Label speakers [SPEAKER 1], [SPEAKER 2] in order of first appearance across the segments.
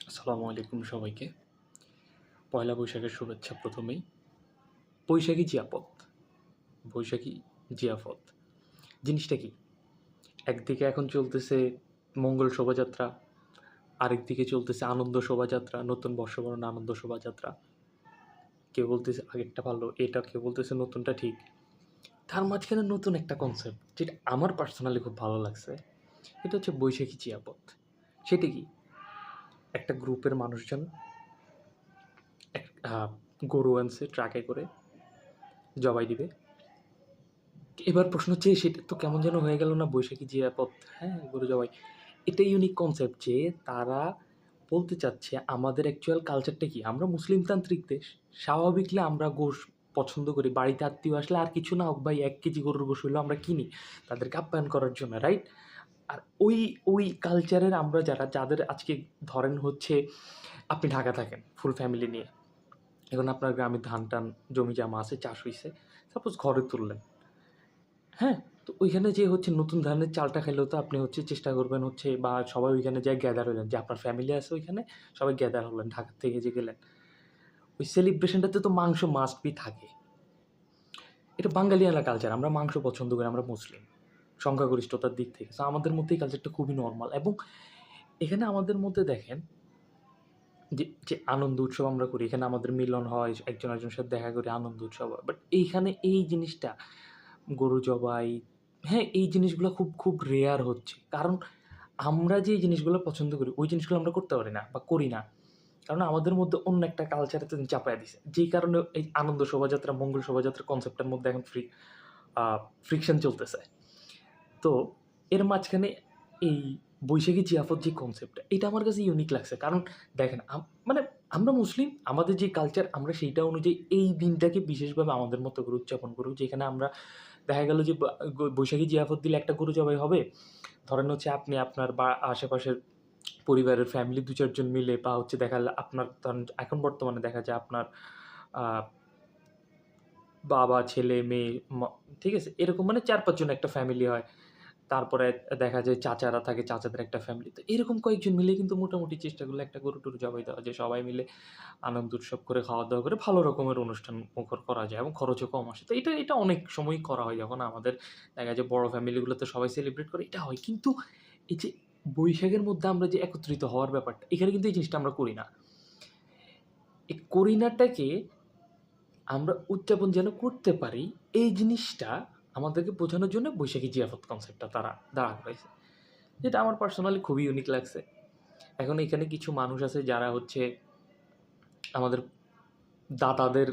[SPEAKER 1] আসসালামু আলাইকুম সবাইকে। পয়লা বৈশাখের শুভেচ্ছা প্রথমেই। বৈশাখী জিয়াপদ, বৈশাখী জিয়াফত জিনিসটা কি? একদিকে এখন চলতেছে মঙ্গল শোভাযাত্রা, আরেকদিকে চলতেছে আনন্দ শোভাযাত্রা, নতুন বর্ষবরণ আনন্দ শোভাযাত্রা। কেউ বলতেছে আগেরটা ভালো, এটা কেউ বলতেছে নতুনটা ঠিক। তার মাঝখানে নতুন একটা কনসেপ্ট যেটা আমার পার্সোনালি খুব ভালো লাগছে, এটা হচ্ছে বৈশাখী জিয়াপদ। সেটা কি? একটা গ্রুপের মানুষজন এক গরু আনছে ট্রাকে করে, জবাই দিবে। এবার প্রশ্ন হচ্ছে সেটা তো কেমন যেন হয়ে গেল না, বৈশাখী জিয়াপদ, হ্যাঁ গরু জবাই। এটা ইউনিক কনসেপ্ট যে তারা বলতে চাচ্ছে আমাদের অ্যাকচুয়াল কালচারটা কি। আমরা মুসলিমতান্ত্রিক দেশ, স্বাভাবিকলি আমরা গোশ পছন্দ করি। বাড়িতে আত্মীয় আসলে আর কিছু না হোক ভাই, 1 কেজি গরুর গোশ হইলেও আমরা কিনি তাদেরকে আপ্যায়ন করার জন্য, রাইট? আর ওই ওই কালচারের আমরা যাদের আজকে ধরেন হচ্ছে আপনি ঢাকা থাকেন ফুল ফ্যামিলি নিয়ে, এখন আপনার গ্রামে ধান টান জমি জমা আছে, চাষ হইছে, সাপোজ ঘরে তুললেন, হ্যাঁ? তো ওইখানে যে হচ্ছে নতুন ধানের চালটা খাইলেও তো আপনি হচ্ছে চেষ্টা করবেন হচ্ছে, বা সবাই ওইখানে যায় গ্যাদার হইলেন, যে আপনার ফ্যামিলি আছে ওইখানে, সবাই গ্যাদার হলেন ঢাকা থেকে যে গেলেন। ওই সেলিব্রেশনটাতে তো মাংস মাস্ট বি থাকে। এটা বাঙালিয়ানা কালচার। আমরা মাংস পছন্দ করি, আমরা মুসলিম। সংখ্যাগরিষ্ঠতার দিক থেকে। সো আমাদের মধ্যে এই কালচারটা খুবই নরমাল, এবং এখানে আমাদের মধ্যে দেখেন যে আনন্দ উৎসব আমরা করি, এখানে আমাদের মিলন হয়, একজন আরেকজনের সাথে দেখা করি, আনন্দ উৎসব হয়। বাট এইখানে এই জিনিসটা, গরু জবাই, হ্যাঁ, এই জিনিসগুলো খুব খুব রেয়ার হচ্ছে। কারণ আমরা যে জিনিসগুলো পছন্দ করি ওই জিনিসগুলো আমরা করতে পারি না বা করি না। কারণ আমাদের মধ্যে অন্য একটা কালচারে চাপায়া দিছে। যেই কারণে এই আনন্দ শোভাযাত্রা, মঙ্গল শোভাযাত্রা কনসেপ্টের মধ্যে এখন ফ্রিকশন চলতেছে। তো এর মাঝখানে এই বৈশাখী জিয়াফত যে কনসেপ্টটা, এটা আমার কাছে ইউনিক লাগছে। কারণ দেখেন মানে আমরা মুসলিম, আমাদের যে কালচার আমরা সেইটা অনুযায়ী এই দিনটাকে বিশেষভাবে আমাদের মতো করে উদযাপন করব। যেখানে আমরা দেখা গেল যে বৈশাখী জিয়াফত দিলে একটা গরু জবাই হবে। ধরেন হচ্ছে আপনি আপনার বা আশেপাশের পরিবারের ফ্যামিলি ২-৪ জন মিলে, বা হচ্ছে দেখা গেল আপনার ধরেন এখন বর্তমানে দেখা যায় আপনার আ বাবা, ছেলে, মেয়ে, ঠিক আছে? এরকম মানে ৪-৫ জন একটা ফ্যামিলি হয়। তারপরে দেখা যায় চাচারা থাকে, চাচাদের একটা ফ্যামিলি। তো এরকম কয়েকজন মিলে কিন্তু মোটামুটি চেষ্টা করলে একটা গরু-টরু জবাই দেওয়া যায়। সবাই মিলে আনন্দ উৎসব করে, খাওয়া-দাওয়া করে ভালো রকমের অনুষ্ঠান মুখর করা যায়, এবং খরচও কম আসে। তো এটা অনেক সময়ই করা হয়, যখন আমাদের দেখা যায় বড় ফ্যামিলিগুলোতে সবাই সেলিব্রেট করে, এটা হয়। কিন্তু এই যে বৈশাখের মধ্যে আমরা যে একত্রিত হওয়ার ব্যাপারটা, এখানে কিন্তু এই জিনিসটা আমরা করি না। এই করি নাটাকে আমরা উদযাপন যেন করতে পারি, এই জিনিসটা আমাদেরকে বোঝানোর জন্য বৈশাখী জিয়াফত কনসেপ্টটা তারা দাঁড়া করাইছে। যেটা আমার পার্সোনালি খুবই ইউনিক লাগছে। এখন এখানে কিছু মানুষ আছে যারা হচ্ছে আমাদের দাদাদের,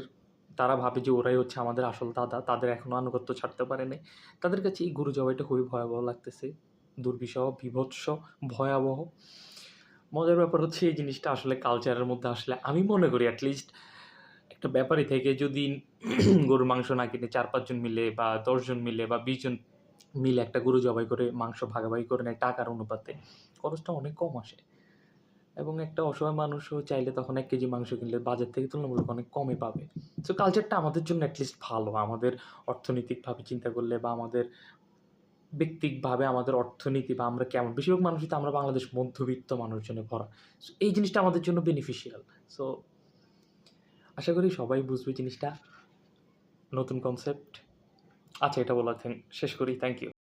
[SPEAKER 1] তারা ভাবে যে ওরাই হচ্ছে আমাদের আসল দাদা। তাদের এখনো আনুগত্য ছাড়তে পারে নাই। তাদের কাছে এই গরু জবাইটা খুবই ভয়াবহ লাগতেছে। দুর্বিষহ, বীভৎস, ভয়াবহ। মজার ব্যাপার হচ্ছে এই জিনিসটা আসলে কালচারের মধ্যে আসলে আমি মনে করি এটলিস্ট একটা ব্যাপারী থেকে যদি গরুর মাংস না কিনে ৪-৫ জন মিলে বা ১০ জন মিলে বা ২০ জন মিলে একটা গরু জবাই করে মাংস ভাগাভাগি করে নেয় টাকার অনুপাতে, খরচটা অনেক কম আসে। এবং একটা অসহায় মানুষও চাইলে তখন ১ কেজি মাংস কিনলে বাজার থেকে তুলনামূলক অনেক কমে পাবে। সো কালচারটা আমাদের জন্য এটলিস্ট ভালো। আমাদের অর্থনৈতিকভাবে চিন্তা করলে, বা আমাদের ব্যক্তিকভাবে আমাদের অর্থনীতি, বা আমরা কেমন, বেশিরভাগ মানুষই তো আমরা বাংলাদেশ মধ্যবিত্ত মানুষজনে ভরা। সো এই জিনিসটা আমাদের জন্য বেনিফিশিয়াল। সো আশা করি সবাই বুঝবে জিনিসটা। নতুন কনসেপ্ট। আচ্ছা, এটা বলা শেষ করি। Thank you.